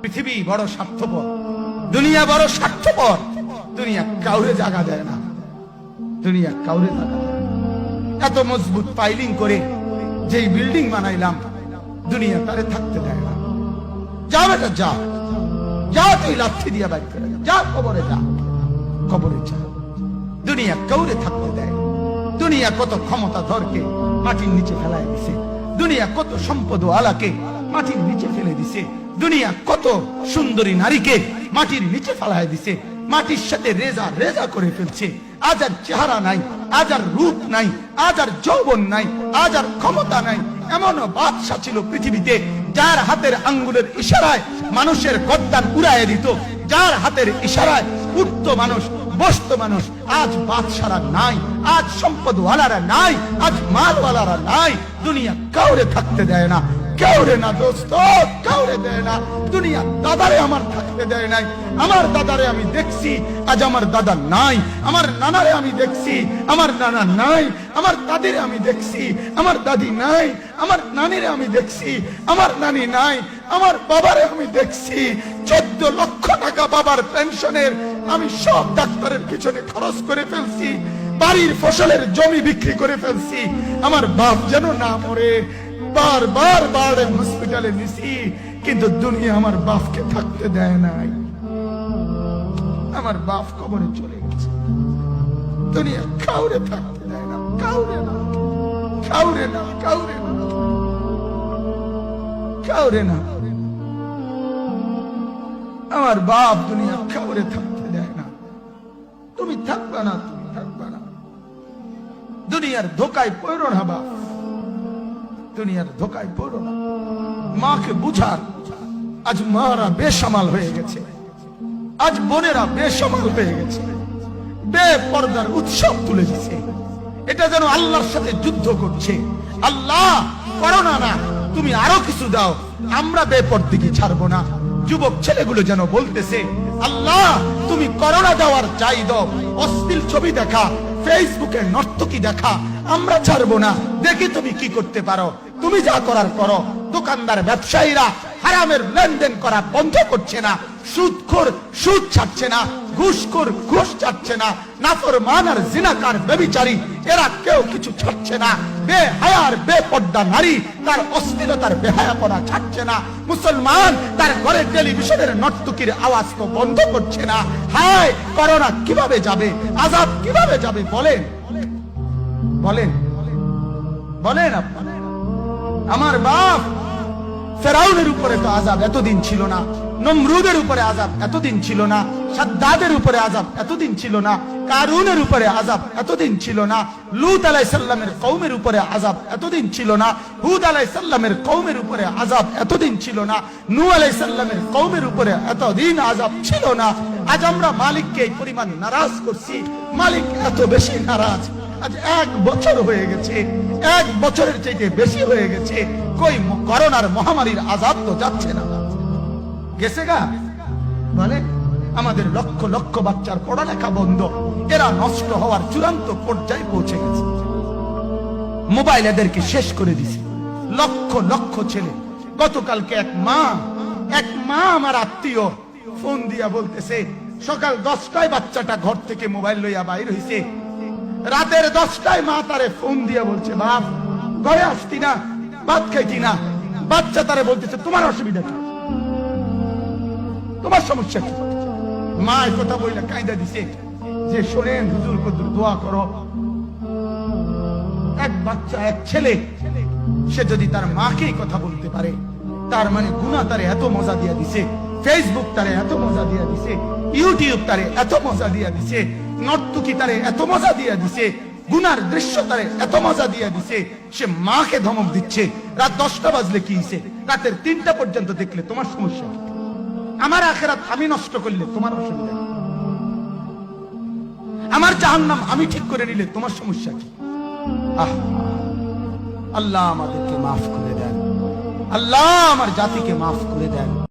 পৃথিবী বড় স্বার্থপর, দুনিয়া বড় স্বার্থপর। দুনিয়া কাউরে জায়গা দেয় না, দুনিয়া কাউরে জায়গা দেয় না। এত মজবুত পাইলিং করে যেই বিল্ডিং বানাইলাম, দুনিয়া তারে থাকতে দেয় না। যা বেটা যা, যা তুই লাথি দিয়া বাইর করে যা, কবরে যা, কবরে যা। দুনিয়া কাউরে থাকতে দেয়। দুনিয়া কত ক্ষমতা ধরকে মাটির নিচে ফেলায় দিছে, দুনিয়া কত সম্পদ আলাকে মাটির নিচে ফেলে দিছে, দুনিয়া কত সুন্দরী নারীকে মাটির নিচে ফেলায় দিছে, মাটির সাথে রেজা রেজা করে ফেলছে। আজ আর চেহারা নাই, আজ আর রূপ নাই, আজ আর যৌবন নাই, আজ আর ক্ষমতা নাই। এমন বাদশা ছিল পৃথিবীতে যার হাতের আঙ্গুলের ইশারায় মানুষের গর্দান উড়াইয়া দিত, যার হাতের ইশারায় উঠত মানুষ, বসত মানুষ। আজ বাদশারা নাই, আজ সম্পদওয়ালারা নাই, আজ মালওয়ালারা নাই। দুনিয়া কাউরে থাকতে দেয় না, কাউরে না দোস্ত, কাউরে দেয় না। দুনিয়া দাদারে আমার থাকতে দেয় নাই। আমার দাদারে আমি দেখছি, আজ আমার দাদা নাই। আমার নানারে আমি দেখছি, আমার নানা নাই। আমার দাদিরে আমি দেখছি, আমার দাদি নাই। আমার নানিরে আমি দেখছি, আমার নানি নাই। আমার বাবারে আমি দেখছি, 14 লক্ষ টাকা বাবার পেনশনের আমি সব ডাক্তারের পিছনে খরচ করে ফেলছি, বাড়ির ফসলের জমি বিক্রি করে ফেলছি। আমার বাপ যেন না মরে বারবার বারে হসপিটালে নিছি, কিন্তু দুনিয়া আমার বাপকে থাকতে দেয় নাই। আমার বাপ কবরে চলে গেছে। দুনিয়া কাউরে থাকতে দেয় না, কাউরে না, কাউরে না, কাউরে না, কাউরে না। আমার বাপ দুনিয়া কাউরে থাকতে দেয় না। তুমি থাকবা না, তুমি থাকবা না। দুনিয়ার ধোকায় পড়ো না বাপ, দুনিয়ার ধোকায় পড়ো না। মাকে বুঝার, আজ মারা বেসামাল হয়ে গেছে, আজ বোনেরা বেসামাল হয়ে গেছে, বেপরদার উৎসব তুলে দিচ্ছে। এটা যেন আল্লাহর সাথে যুদ্ধ করছে। আল্লাহ করোনা না, তুমি আরো কিছু দাও, আমরা বেপরদিকে ছাড়বো না। যুবক ছেলেগুলো যেন বলতেছে, আল্লাহ তুমি করোনা দেওয়ার চাই দাও, অশ্লীল ছবি দেখা, ফেসবুকে নর্তকী দেখা আমরা ছাড়বো না। দেখি তুমি কি করতে পারো, তুমি যা করার করো। দোকানদার ব্যবসায়ীরা হারামের লেনদেন করা বন্ধ করছে না, সুদখোর সুদ ছাড়ছে না, ঘুষখোর ঘুষ ছাড়ছে না, নাফরমান আর জিনাকার ব্যভিচারী এরা কেউ কিছু ছাড়ছে না। বেহায়ার বেপর্দা নারী তার অশ্লীলতার বেহায়াপনা ছাড়ছে না। মুসলমান তার ঘরে টেলিভিশনের নর্তকীর আওয়াজ তো বন্ধ করছে না। হায় করোনা কিভাবে যাবে, আযাব কিভাবে যাবে বলেন, বলেন, বলেন আপনারা। আমার বাপ ফেরাউনের উপরে তো আযাব এতদিন ছিল না, নমরুদের উপরে আযাব এতদিন ছিল না, সাদ্দাদের উপরে আযাব এতদিন ছিল না, কারুনের উপরে আযাব এতদিন ছিল না, লূত আলাইহিস সালামের কওমের উপরে আযাব এতদিন ছিল না, হুদ আলাইহিস সালামের কওমের উপরে আযাব এতদিন ছিল না, নূহ আলাইহিস সালামের কওমের উপরে এতদিন আযাব ছিল না। আজ আমরা মালিককে এই পরিমাণ নারাজ করছি, মালিক এত বেশি নারাজ। আজ 1 বছর হয়ে গেছে, 1 বছরের চাইতে বেশি হয়ে গেছে, কই করোনার মহামারীর আযাব তো যাচ্ছে না, গেছে গা বলে। আমাদের লক্ষ লক্ষ বাচ্চার পড়ালেখা বন্ধ, এরা নষ্ট হওয়ার চূড়ান্ত পর্যায়ে পৌঁছে গেছে। মোবাইল এদেরকে শেষ করে দিছে। লক্ষ লক্ষ ছেলে। গতকালকে এক মা আমার আত্মীয় ফোন দিয়া বলতেছে, সকাল 10টায় বাচ্চাটা ঘর থেকে মোবাইল লইয়া বাইর হইছে, রাতের 10টায় মা তারে ফোন দিয়া বলছে, বাপ ঘরে আসতি না, ভাত খাইতি না। বাচ্চা তারে বলতেছে, তোমার অসুবিধা কি, তোমার সমস্যা কি? মা এই কথা বইলা কায়দা দিছে যে, শোনেন হুজুর কদ্দুর দোয়া করো। এক বাচ্চা, এক ছেলে, সে যদি তার মাকে কথা বলতে পারে, তার মানে গুনাহ তারে এত মজা দিয়া দিছে, ফেসবুক তারে এত মজা দিয়া দিছে, ইউটিউব তারে এত মজা দিয়া দিছে, নর্তকী তারে এত মজা দিয়া দিছে, গুনার দৃশ্য তারে এত মজা দিয়া দিছে, সে মাকে ধমক দিচ্ছে। রাত 10টা বাজলে কি হইছে, রাতের 3টা পর্যন্ত দেখলে তোমার সমস্যা কি? আমার আখিরাত আমি নষ্ট করলে তোমার অসুবিধা কি? আমার জাহান্নাম আমি ঠিক করে নিলে তোমার সমস্যা কি? আল্লাহ আমাদেরকে মাফ করে দেন, আল্লাহ আমার জাতিকে মাফ করে দেন।